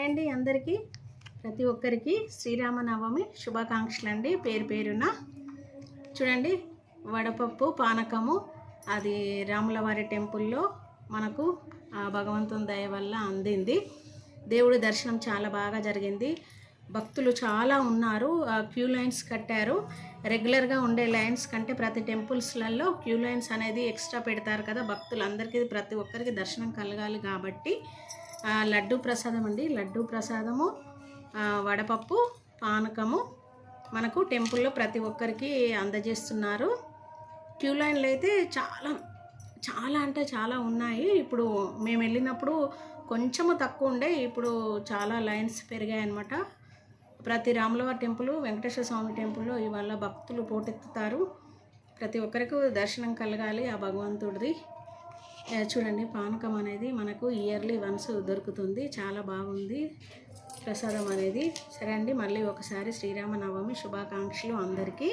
Hi అండి అందరికీ, ప్రతి ఒక్కరికి శ్రీరామనవమి శుభాకాంక్షలు అండి. పేరు పేరున చూడండి, వడపప్పు పానకము అది రాములవారి టెంపుల్లో మనకు ఆ భగవంతుని దయ వల్ల అందింది. దేవుడి దర్శనం చాలా బాగా జరిగింది. భక్తులు చాలా ఉన్నారు. క్యూ లైన్స్ కట్టారు. రెగ్యులర్గా ఉండే లైన్స్ కంటే ప్రతి టెంపుల్స్లలో క్యూ లైన్స్ అనేది ఎక్స్ట్రా పెడతారు కదా. భక్తులందరికీ ప్రతి ఒక్కరికి దర్శనం కలగాలి కాబట్టి లడ్డు ప్రసాదం అండి. లడ్డు ప్రసాదము, వడపప్పు, పానకము మనకు టెంపుల్లో ప్రతి ఒక్కరికి అందజేస్తున్నారు. క్యూ లైన్లు అయితే చాలా అంటే చాలా ఉన్నాయి. ఇప్పుడు మేము వెళ్ళినప్పుడు కొంచెము తక్కువ ఉండే, ఇప్పుడు చాలా లైన్స్ పెరిగాయి అన్నమాట. ప్రతి రాములవారి టెంపుల్, వెంకటేశ్వర స్వామి టెంపుల్లో ఇవాళ భక్తులు పోటెత్తుతారు. ప్రతి ఒక్కరికి దర్శనం కలగాలి ఆ భగవంతుడిది. చూడండి, పానకం అనేది మనకు ఇయర్లీ వన్స్ దొరుకుతుంది. చాలా బాగుంది ప్రసాదం అనేది. సరే అండి, మళ్ళీ ఒకసారి శ్రీరామనవమి శుభాకాంక్షలు అందరికీ.